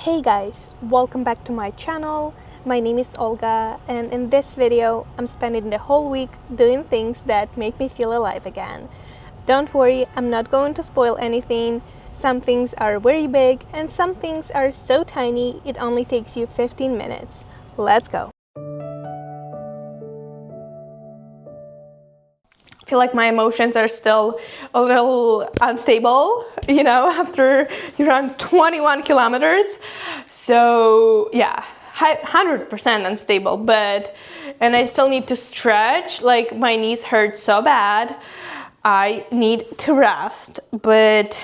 Hey guys, welcome back to my channel. My name is Olga, and in this video, I'm spending the whole week doing things that make me feel alive again. Don't worry, I'm not going to spoil anything. Some things are very big, and some things are so tiny it only takes you 15 minutes. Let's go. I feel like my emotions are still a little unstable, after you run 21 kilometers. So yeah, 100% unstable, and I still need to stretch. Like my knees hurt so bad. I need to rest, but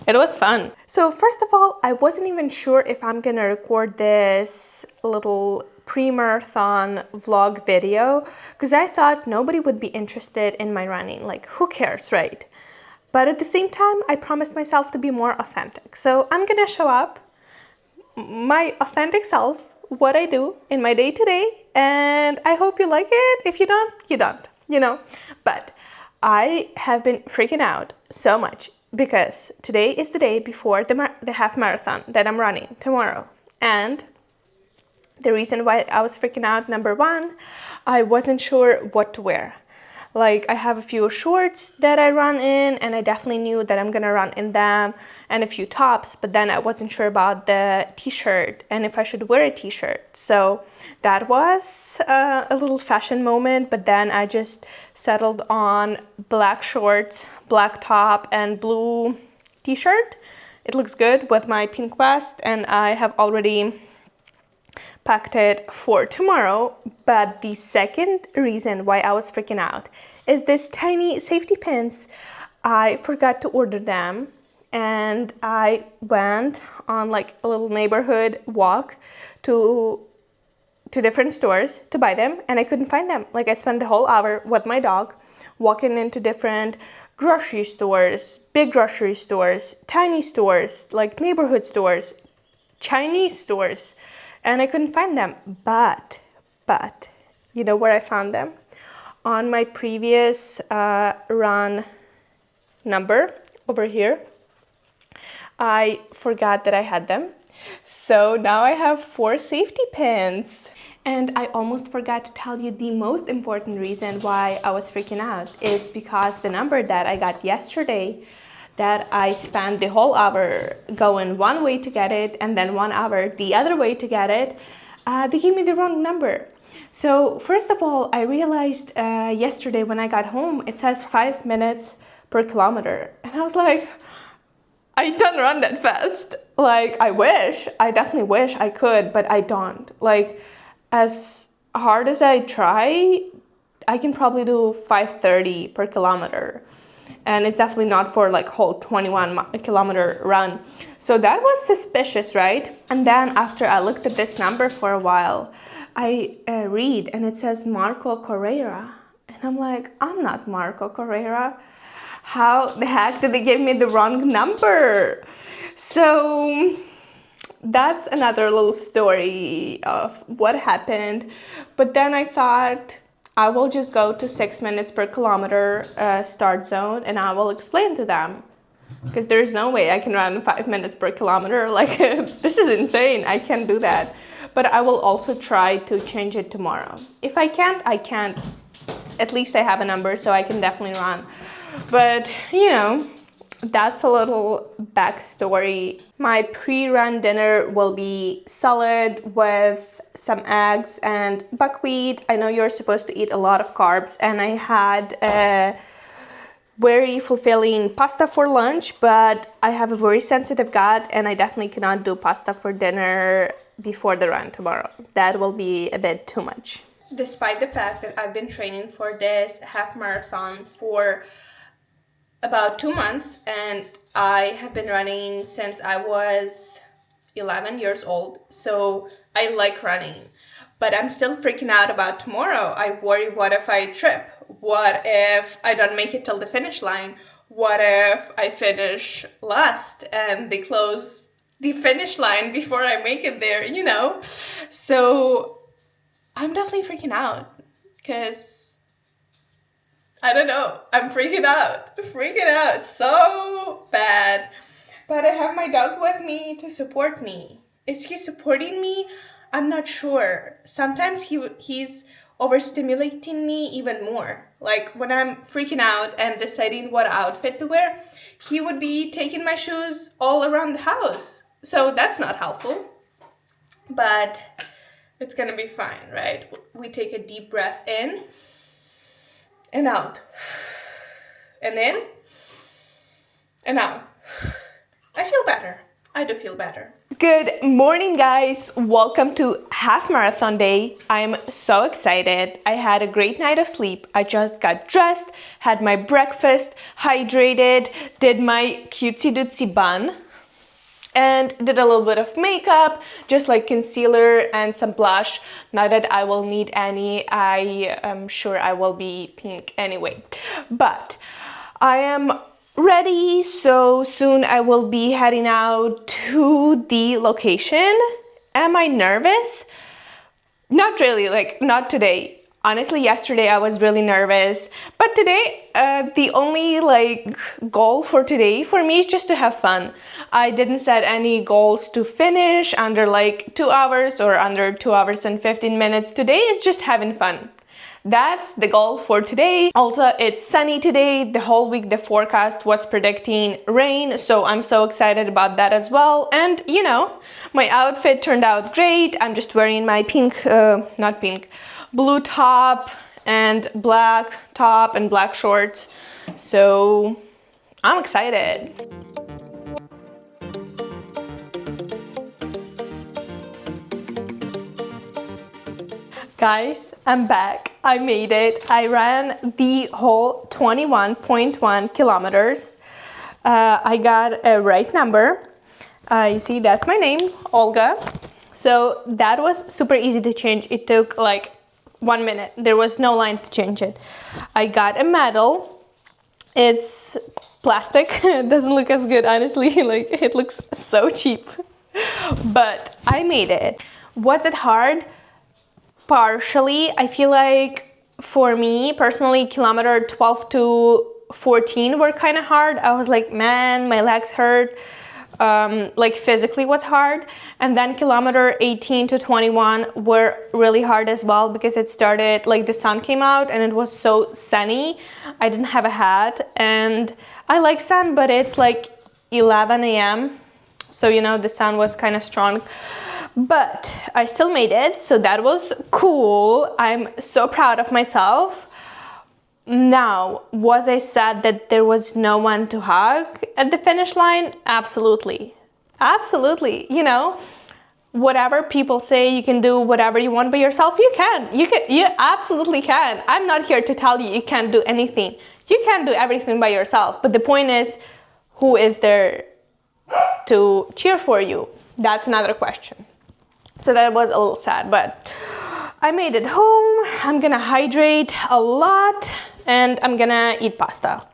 it was fun. So first of all, I wasn't even sure if I'm gonna record this little pre-marathon vlog video because I thought nobody would be interested in my running. Like, who cares, right? But at the same time, I promised myself to be more authentic. So I'm gonna show up my authentic self, what I do in my day-to-day, and I hope you like it. If you don't, you don't, But I have been freaking out so much because today is the day before the half marathon that I'm running tomorrow. And the reason why I was freaking out, number one, I wasn't sure what to wear. Like, I have a few shorts that I run in, and I definitely knew that I'm gonna run in them, and a few tops, but then I wasn't sure about the t-shirt and if I should wear a t-shirt. So that was a little fashion moment, but then I just settled on black shorts, black top, and blue t-shirt. It looks good with my pink vest, and I have already packed it for tomorrow. But the second reason why I was freaking out is this tiny safety pins. I forgot to order them, and I went on like a little neighborhood walk to different stores to buy them, and I couldn't find them. Like, I spent the whole hour with my dog walking into different grocery stores, big grocery stores, tiny stores, like neighborhood stores, Chinese stores, and I couldn't find them. But, you know where I found them? On my previous run number over here. I forgot that I had them. So now I have 4 safety pins. And I almost forgot to tell you the most important reason why I was freaking out. It's because the number that I got yesterday, that I spent the whole hour going one way to get it and then 1 hour the other way to get it, they gave me the wrong number. So first of all, I realized yesterday when I got home, it says 5 minutes per kilometer. And I was like, I don't run that fast. Like, I definitely wish I could, but I don't. Like, as hard as I try, I can probably do 5:30 per kilometer. And it's definitely not for like whole 21 kilometer run. So that was suspicious, right? And then after I looked at this number for a while, I read and it says Marco Correa. And I'm like, I'm not Marco Correa. How the heck did they give me the wrong number? So that's another little story of what happened. But then I thought I will just go to 6 minutes per kilometer start zone, and I will explain to them, because there's no way I can run 5 minutes per kilometer. Like, this is insane. I can't do that. But I will also try to change it tomorrow. If I can't, I can't. At least I have a number, so I can definitely run. But, that's a little backstory. My pre-run dinner will be salad with some eggs and buckwheat. I know you're supposed to eat a lot of carbs, and I had a very fulfilling pasta for lunch, but I have a very sensitive gut, and I definitely cannot do pasta for dinner before the run tomorrow. That will be a bit too much. Despite the fact that I've been training for this half marathon for about 2 months, and I have been running since I was 11 years old, so I like running. But I'm still freaking out about tomorrow. I worry, what if I trip? What if I don't make it till the finish line? What if I finish last and they close the finish line before I make it there, So I'm definitely freaking out because I don't know. I'm freaking out so bad. But I have my dog with me to support me. Is he supporting me? I'm not sure. Sometimes he's overstimulating me even more. Like when I'm freaking out and deciding what outfit to wear, he would be taking my shoes all around the house. So that's not helpful. But it's gonna be fine, right? We take a deep breath in and out. And in and out. I feel better. I do feel better. Good morning, guys. Welcome to half marathon day. I'm so excited. I had a great night of sleep. I just got dressed, had my breakfast, hydrated, did my cutesy dootsy bun, and did a little bit of makeup, just like concealer and some blush. Not that I will need any. I am sure I will be pink anyway. But I am ready, so soon I will be heading out to the location. Am I nervous? Not really, like not today. Honestly, yesterday I was really nervous, but today the only goal for today for me is just to have fun. I didn't set any goals to finish under 2 hours or under 2 hours and 15 minutes. Today is just having fun. That's the goal for today. Also, it's sunny today. The whole week the forecast was predicting rain, so I'm so excited about that as well. And you know, my outfit turned out great. I'm just wearing my blue top and black top and black shorts. So I'm excited. Guys, I'm back. I made it. I ran the whole 21.1 kilometers. I got a right number. You see, that's my name, Olga. So that was super easy to change. It took 1 minute. There was no line to change it. I got a medal. It's plastic. It doesn't look as good, honestly. It looks so cheap. But I made it. Was it hard? Partially. I feel like for me personally, kilometer 12 to 14 were kind of hard. I was like, man, my legs hurt. Physically was hard. And then kilometer 18 to 21 were really hard as well because it started, the sun came out and it was so sunny. I didn't have a hat and I like sun, but it's 11 a.m. So, the sun was kind of strong. But I still made it, so that was cool. I'm so proud of myself. Now, was I sad that there was no one to hug at the finish line? Absolutely. Absolutely. Whatever people say, you can do whatever you want by yourself, you can. You absolutely can. I'm not here to tell you you can't do anything. You can do everything by yourself. But the point is, who is there to cheer for you? That's another question. So that was a little sad, but I made it home. I'm gonna hydrate a lot and I'm gonna eat pasta.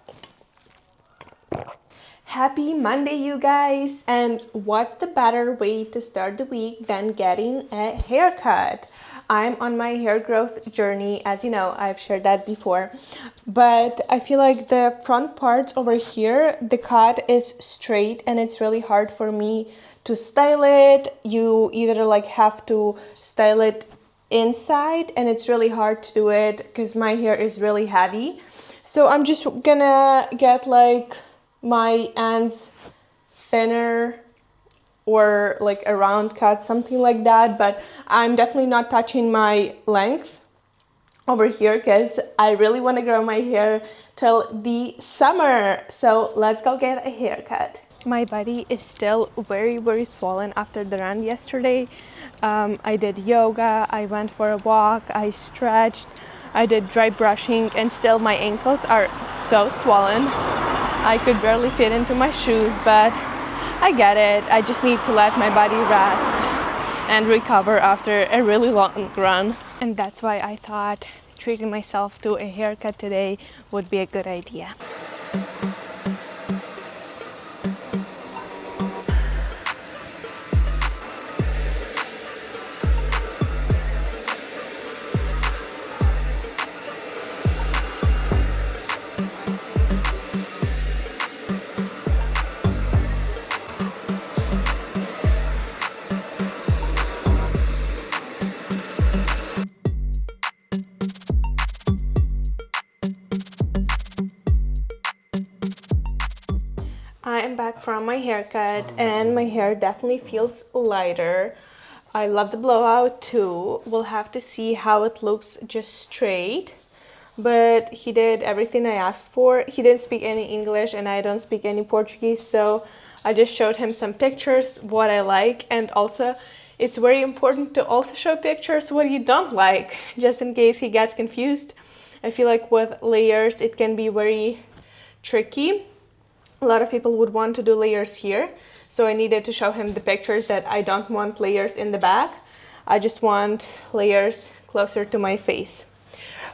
Happy Monday, you guys. And what's the better way to start the week than getting a haircut? I'm on my hair growth journey. As you know, I've shared that before, but I feel like the front parts over here, the cut is straight and it's really hard for me to style it. You either have to style it inside and it's really hard to do it because my hair is really heavy. So I'm just gonna get my ends thinner or a round cut, something like that. But I'm definitely not touching my length over here because I really want to grow my hair till the summer. So let's go get a haircut. My body is still very, very swollen after the run yesterday. I did yoga, I went for a walk, I stretched, I did dry brushing, and still my ankles are so swollen. I could barely fit into my shoes, but I get it. I just need to let my body rest and recover after a really long run. And that's why I thought treating myself to a haircut today would be a good idea. from my haircut, and my hair definitely feels lighter. I love the blowout too. We'll have to see how it looks just straight. But he did everything I asked for. He didn't speak any English and I don't speak any Portuguese, so I just showed him some pictures, what I like, and also it's very important to also show pictures what you don't like, just in case he gets confused. I feel like with layers it can be very tricky. A lot of people would want to do layers here, so I needed to show him the pictures that I don't want layers in the back. I just want layers closer to my face.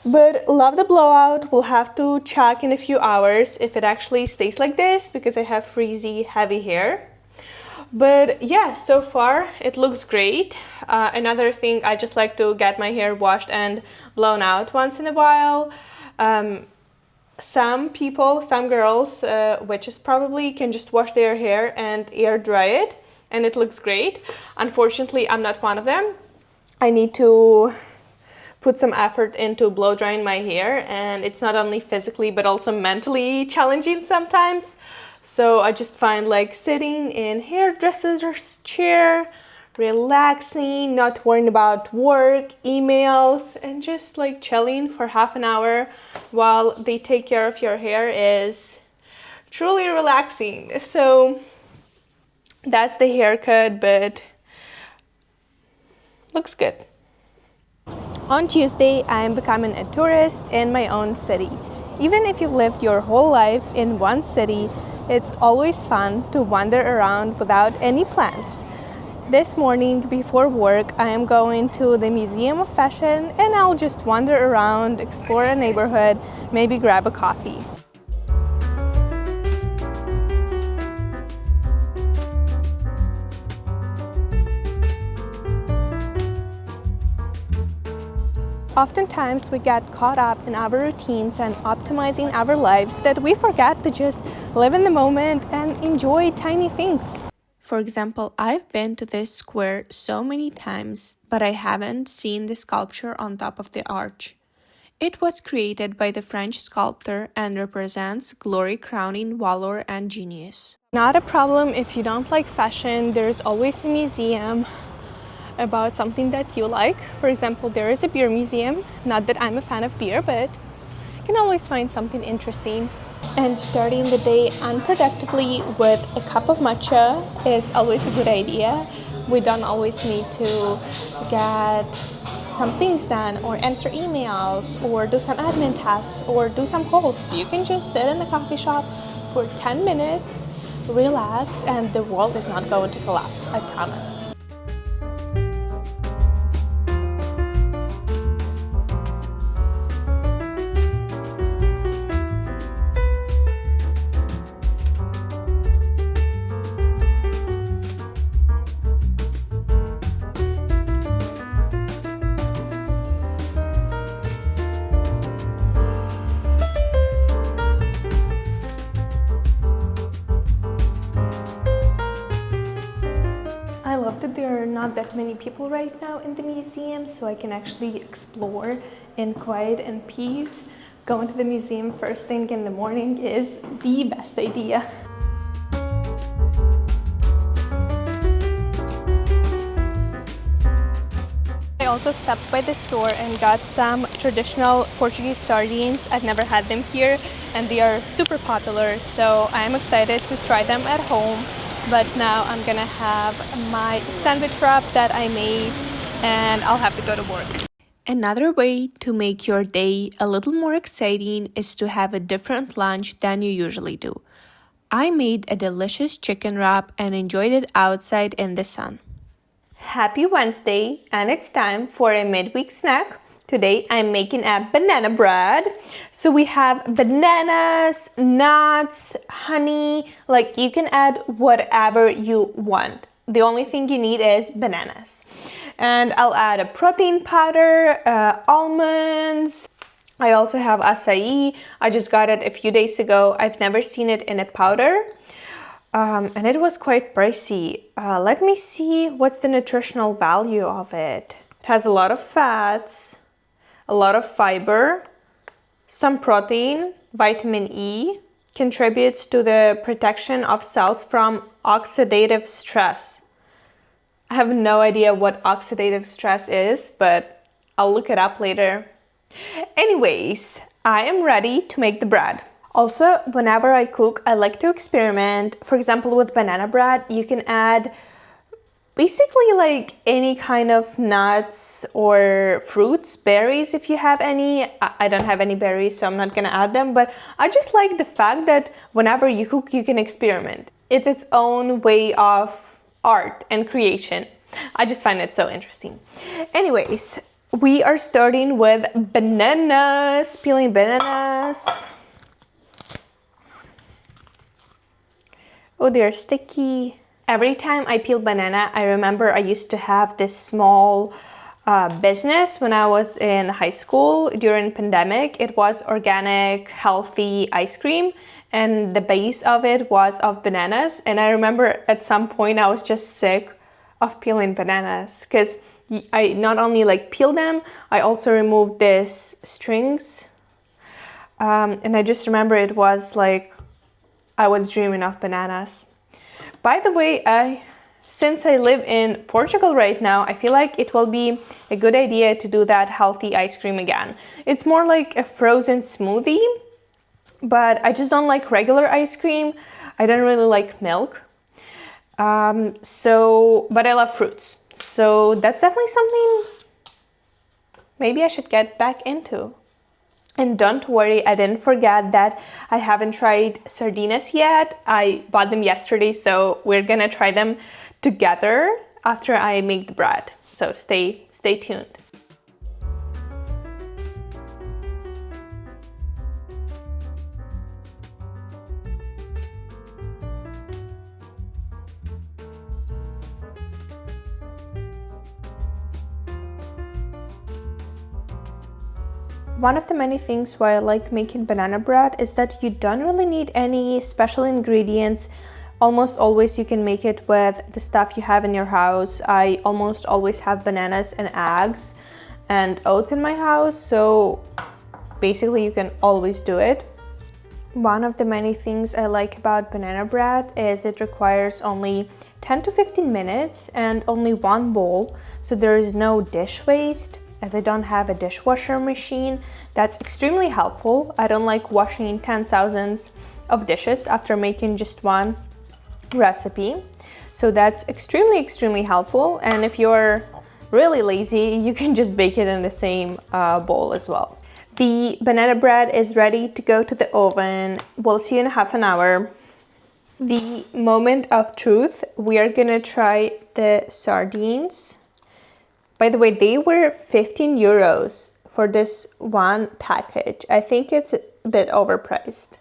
But love the blowout. We'll have to check in a few hours if it actually stays like this, because I have frizzy, heavy hair. But yeah, so far it looks great. Another thing, I just like to get my hair washed and blown out once in a while. Some people, some girls, witches probably, can just wash their hair and air dry it and it looks great. Unfortunately, I'm not one of them. I need to put some effort into blow drying my hair, and it's not only physically but also mentally challenging sometimes. So I just find like sitting in hairdresser's chair, relaxing, not worrying about work, emails, and just like chilling for half an hour while they take care of your hair is truly relaxing. So that's the haircut, but looks good. On Tuesday, I am becoming a tourist in my own city. Even if you've lived your whole life in one city, it's always fun to wander around without any plans. This morning before work, I am going to the Museum of Fashion and I'll just wander around, explore a neighborhood, maybe grab a coffee. Oftentimes, we get caught up in our routines and optimizing our lives that we forget to just live in the moment and enjoy tiny things. For example, I've been to this square so many times, but I haven't seen the sculpture on top of the arch. It was created by the French sculptor and represents glory crowning valor and genius. Not a problem if you don't like fashion, there's always a museum about something that you like. For example, there is a beer museum. Not that I'm a fan of beer, but you can always find something interesting. And starting the day unproductively with a cup of matcha is always a good idea. We don't always need to get some things done or answer emails or do some admin tasks or do some calls. You can just sit in the coffee shop for 10 minutes, relax, and the world is not going to collapse, I promise. I love that there are not that many people right now in the museum, so I can actually explore in quiet and peace. Going to the museum first thing in the morning is the best idea. I also stopped by the store and got some traditional Portuguese sardines. I've never had them here and they are super popular, so I'm excited to try them at home. But now I'm gonna have my sandwich wrap that I made and I'll have to go to work. Another way to make your day a little more exciting is to have a different lunch than you usually do. I made a delicious chicken wrap and enjoyed it outside in the sun. Happy Wednesday, and it's time for a midweek snack. Today I'm making a banana bread. So we have bananas, nuts, honey, like you can add whatever you want. The only thing you need is bananas. And I'll add a protein powder, almonds. I also have acai. I just got it a few days ago. I've never seen it in a powder. And it was quite pricey. Let me see what's the nutritional value of it. It has a lot of fats, a lot of fiber, some protein, vitamin E, contributes to the protection of cells from oxidative stress. I have no idea what oxidative stress is, but I'll look it up later. Anyways, I am ready to make the bread. Also, whenever I cook, I like to experiment. For example, with banana bread, you can add basically like any kind of nuts or fruits, berries if you have any. I don't have any berries, so I'm not gonna add them, but I just like the fact that whenever you cook, you can experiment. It's its own way of art and creation. I just find it so interesting. Anyways, we are starting with bananas, peeling bananas. Oh, they're sticky. Every time I peel banana, I remember I used to have this small business when I was in high school during pandemic. It was organic, healthy ice cream, and the base of it was of bananas. And I remember at some point I was just sick of peeling bananas because I not only like peel them, I also removed these strings. And I just remember it was like I was dreaming of bananas. By the way, since I live in Portugal right now, I feel like it will be a good idea to do that healthy ice cream again. It's more like a frozen smoothie, but I just don't like regular ice cream. I don't really like milk. But I love fruits. So that's definitely something maybe I should get back into. And don't worry, I didn't forget that I haven't tried sardinas yet. I bought them yesterday, so we're gonna try them together after I make the bread. So stay tuned. One of the many things why I like making banana bread is that you don't really need any special ingredients. Almost always you can make it with the stuff you have in your house. I almost always have bananas and eggs and oats in my house, so basically you can always do it. One of the many things I like about banana bread is it requires only 10 to 15 minutes and only one bowl, so there is no dish waste. As I don't have a dishwasher machine, that's extremely helpful. I don't like washing 10,000s of dishes after making just one recipe. So that's extremely helpful. And if you're really lazy, you can just bake it in the same bowl as well. The banana bread is ready to go to the oven. We'll see in half an hour. The moment of truth, we are gonna try the sardines. By the way, they were 15 euros for this one package. I think it's a bit overpriced.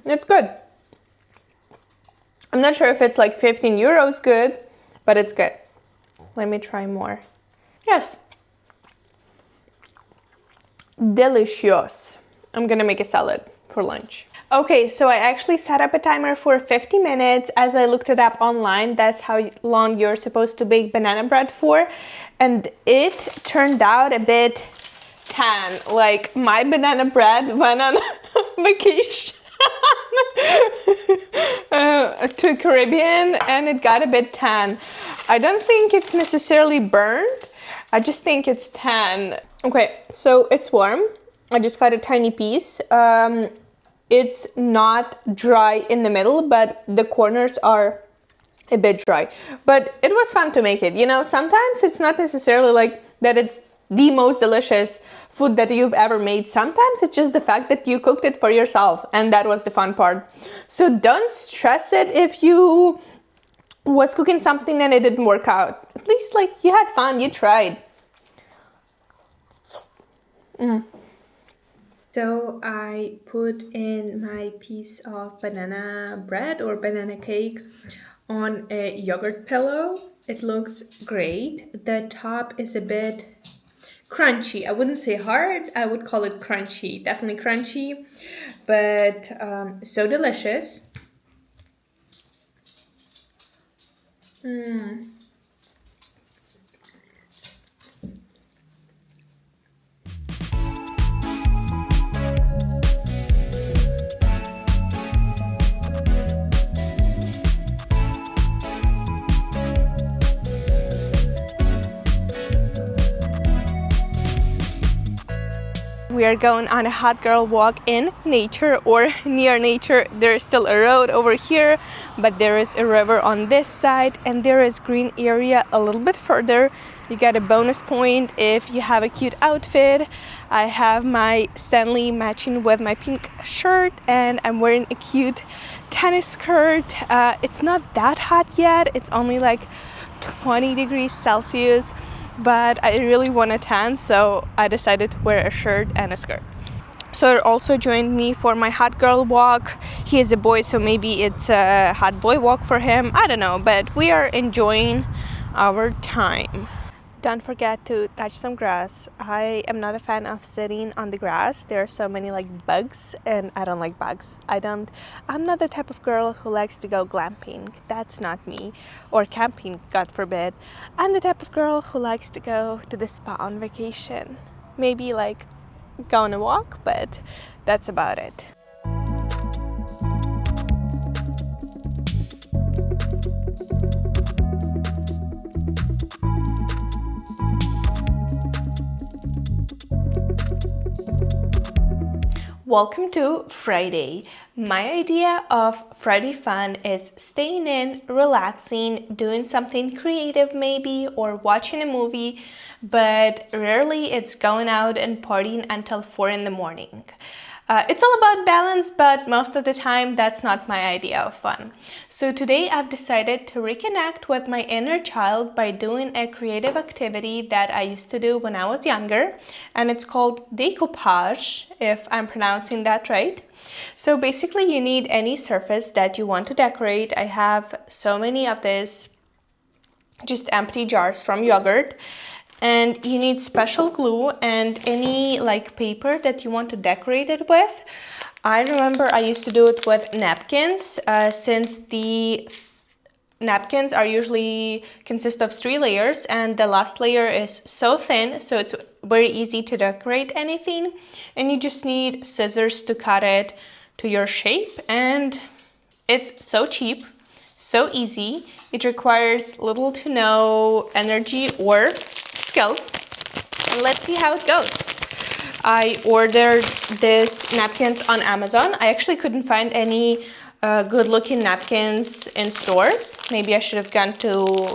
It's good. I'm not sure if it's like 15 euros good, but it's good. Let me try more. Yes. Delicious. I'm gonna make a salad for lunch. Okay, so I actually set up a timer for 50 minutes. As I looked it up online, that's how long you're supposed to bake banana bread for. And it turned out a bit tan. Like my banana bread went on vacation to Caribbean and it got a bit tan. I don't think it's necessarily burned. I just think it's tan. Okay, so it's warm. I just got a tiny piece. It's not dry in the middle, but the corners are a bit dry. But it was fun to make it. You know, sometimes it's not necessarily like that it's the most delicious food that you've ever made. Sometimes it's just the fact that you cooked it for yourself, and that was the fun part. So don't stress it if you was cooking something and it didn't work out. At least like you had fun, you tried. So I put in my piece of banana bread or banana cake on a yogurt pillow. It looks great. The top is a bit crunchy. I wouldn't say hard, I would call it crunchy. Definitely crunchy, but so delicious. we are going on a hot girl walk in nature or near nature. There is still a road over here, but there is a river on this side, and there is green area a little bit further. You get a bonus point if you have a cute outfit. I have my Stanley matching with my pink shirt, and I'm wearing a cute tennis skirt. It's not that hot yet. It's only like 20 degrees Celsius, but I really want a tan, so I decided to wear a shirt and a skirt. Sir also joined me for my hot girl walk. He is a boy, so maybe it's a hot boy walk for him. I don't know, but we are enjoying our time. Don't forget to touch some grass. I am not a fan of sitting on the grass. There are so many like bugs, and I don't like bugs. I'm not the type of girl who likes to go glamping. That's not me. Or camping, God forbid. I'm the type of girl who likes to go to the spa on vacation. Maybe like go on a walk, but that's about it. Welcome to Friday. My idea of Friday fun is staying in, relaxing, doing something creative maybe, or watching a movie, but rarely it's going out and partying until 4 in the morning. It's all about balance, but most of the time that's not my idea of fun. So today I've decided to reconnect with my inner child by doing a creative activity that I used to do when I was younger, and it's called decoupage, if I'm pronouncing that right. So basically you need any surface that you want to decorate. I have so many of these just empty jars from yogurt. And you need special glue and any like paper that you want to decorate it with. I remember I used to do it with napkins, since the napkins are usually consist of 3 layers, and the last layer is so thin, so it's very easy to decorate anything. And you just need scissors to cut it to your shape, and it's so cheap, so easy. It requires little to no energy or skills. Let's see how it goes. I ordered these napkins on Amazon. I actually couldn't find any good looking napkins in stores. Maybe I should have gone to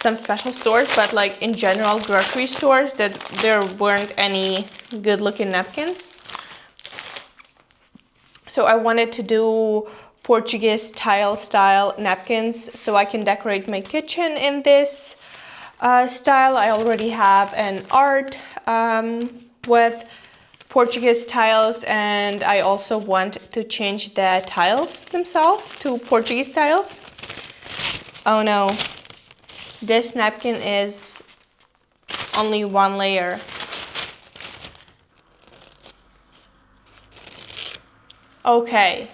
some special stores, but like in general grocery stores, that there weren't any good looking napkins. So I wanted to do Portuguese tile style napkins so I can decorate my kitchen in this style. I already have an art with Portuguese tiles, and I also want to change the tiles themselves to Portuguese tiles. Oh no, this napkin is only 1 layer. Okay,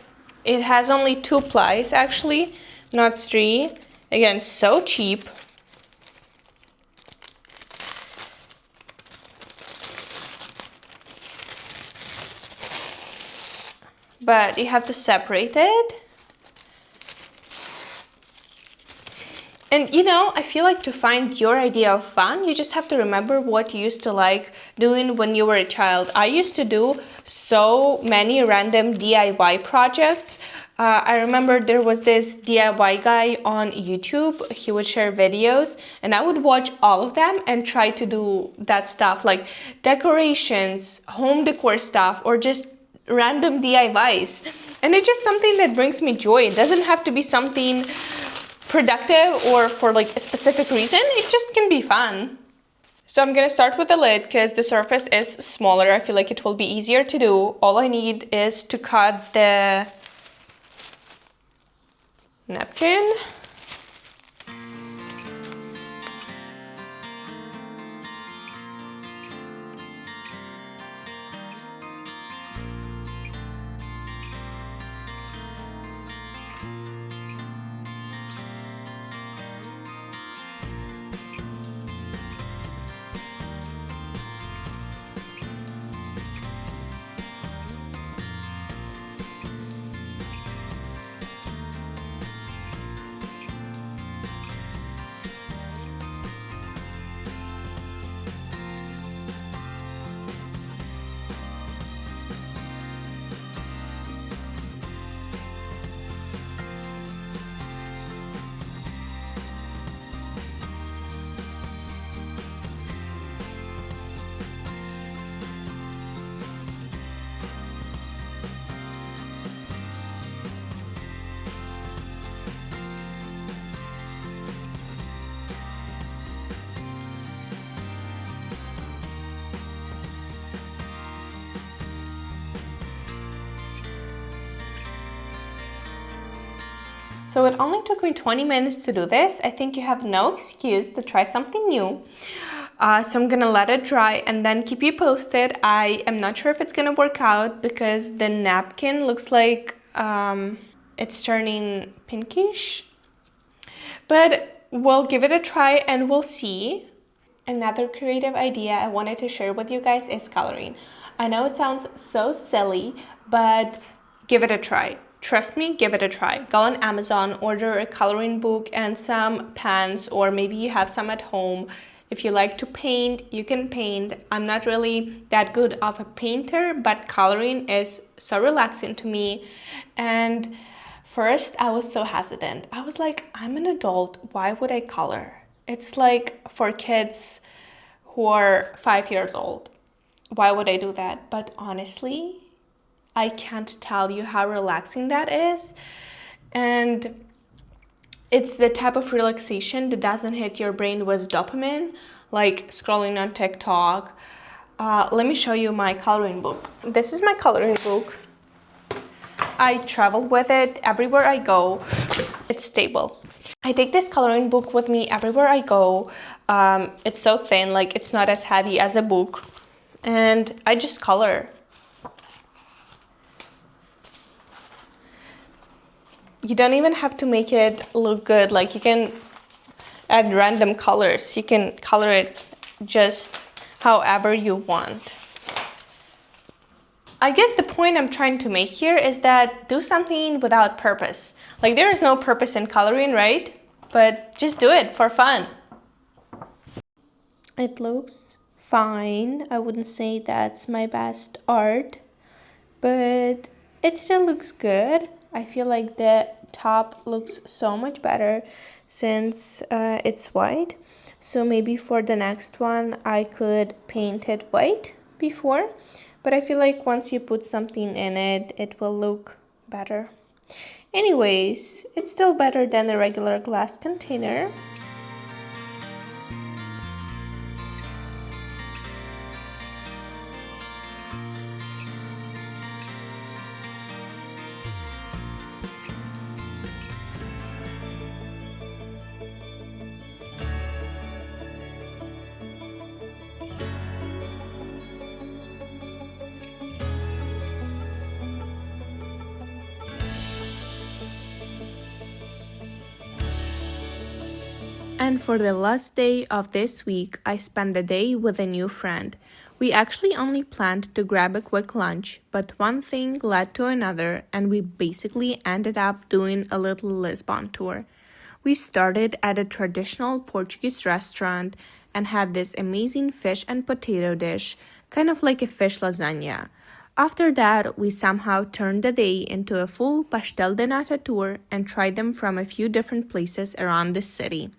it has only 2 plies actually, not 3. Again, so cheap. But you have to separate it. And you know, I feel like to find your idea of fun, you just have to remember what you used to like doing when you were a child. I used to do so many random DIY projects. I remember there was this DIY guy on YouTube. He would share videos, and I would watch all of them and try to do that stuff, like decorations, home decor stuff, or just random DIYs. And it's just something that brings me joy. It doesn't have to be something productive or for like a specific reason. It just can be fun. So I'm gonna start with the lid because the surface is smaller. I feel like it will be easier to do. All I need is to cut the napkin. So it only took me 20 minutes to do this. I think you have no excuse to try something new. So I'm gonna let it dry and then keep you posted. I am not sure if it's gonna work out because the napkin looks like it's turning pinkish. But we'll give it a try and we'll see. Another creative idea I wanted to share with you guys is coloring. I know it sounds so silly, but give it a try. Trust me, give it a try. Go on Amazon, order a coloring book and some pens, or maybe you have some at home. If you like to paint, you can paint. I'm not really that good of a painter, but coloring is so relaxing to me. And first, I was so hesitant. I was like, I'm an adult, why would I color? It's like for kids who are 5 years old. Why would I do that? But honestly, I can't tell you how relaxing that is. And it's the type of relaxation that doesn't hit your brain with dopamine, like scrolling on TikTok. Let me show you my coloring book. This is my coloring book. I travel with it everywhere I go. It's stable. I take this coloring book with me everywhere I go. It's so thin, like it's not as heavy as a book. And I just color. You don't even have to make it look good. Like you can add random colors. You can color it just however you want. I guess the point I'm trying to make here is that do something without purpose. Like there is no purpose in coloring, right? But just do it for fun. It looks fine. I wouldn't say that's my best art, but it still looks good. I feel like the top looks so much better since it's white. So maybe for the next one, I could paint it white before. But I feel like once you put something in it, it will look better. Anyways, it's still better than a regular glass container. And for the last day of this week, I spent the day with a new friend. We actually only planned to grab a quick lunch, but one thing led to another, and we basically ended up doing a little Lisbon tour. We started at a traditional Portuguese restaurant and had this amazing fish and potato dish, kind of like a fish lasagna. After that, we somehow turned the day into a full pastel de nata tour and tried them from a few different places around the city.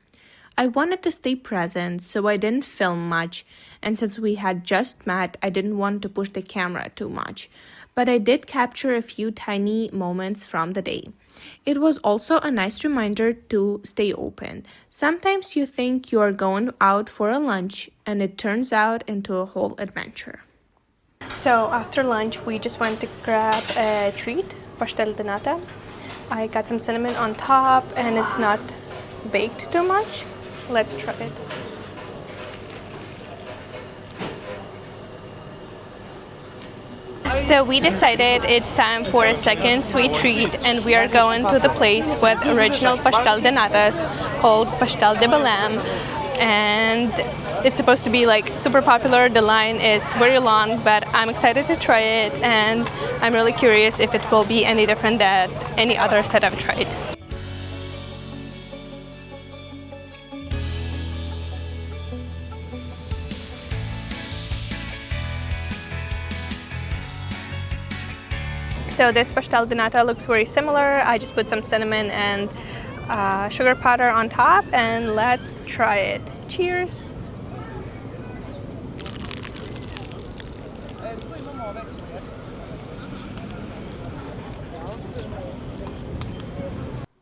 I wanted to stay present, so I didn't film much, and since we had just met, I didn't want to push the camera too much. But I did capture a few tiny moments from the day. It was also a nice reminder to stay open. Sometimes you think you are going out for a lunch, and it turns out into a whole adventure. So after lunch, we just went to grab a treat, pastel de nata. I got some cinnamon on top, and it's not baked too much. Let's try it. So we decided it's time for a second sweet treat, and we are going to the place with original pastel de natas called Pastel de Belém, and it's supposed to be like super popular. The line is very long, but I'm excited to try it, and I'm really curious if it will be any different than any others that I've tried. So this pastel de nata looks very similar. I just put some cinnamon and sugar powder on top, and let's try it. Cheers!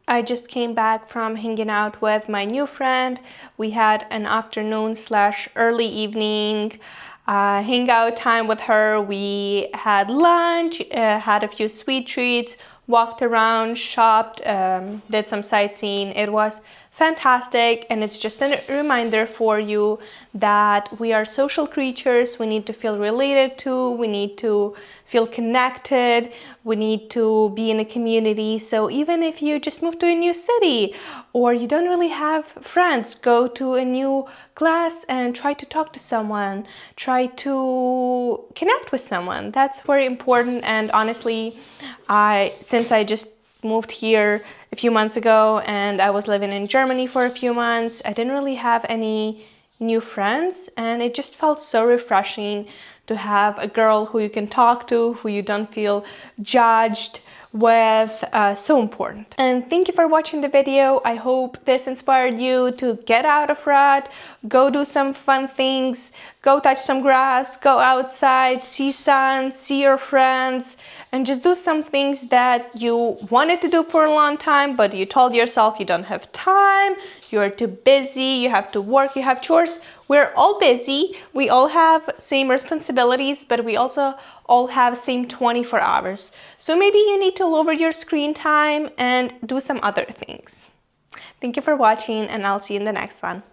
I just came back from hanging out with my new friend. We had an afternoon/early evening hangout time with her. We had lunch, had a few sweet treats, walked around, shopped, did some sightseeing. It was fantastic, and it's just a reminder for you that we are social creatures. We need to feel related to, we need to feel connected, we need to be in a community. So even if you just moved to a new city or you don't really have friends, go to a new class and try to talk to someone, try to connect with someone. That's very important. And honestly, since I just moved here a few months ago and I was living in Germany for a few months, I didn't really have any new friends, and it just felt so refreshing to have a girl who you can talk to, who you don't feel judged with. So important. And thank you for watching the video. I hope this inspired you to get out of rut, go do some fun things, go touch some grass, go outside, see sun, see your friends, and just do some things that you wanted to do for a long time, but you told yourself you don't have time, you're too busy, you have to work, you have chores. We're all busy, we all have same responsibilities, but we also all have same 24 hours. So maybe you need to lower your screen time and do some other things. Thank you for watching, and I'll see you in the next one.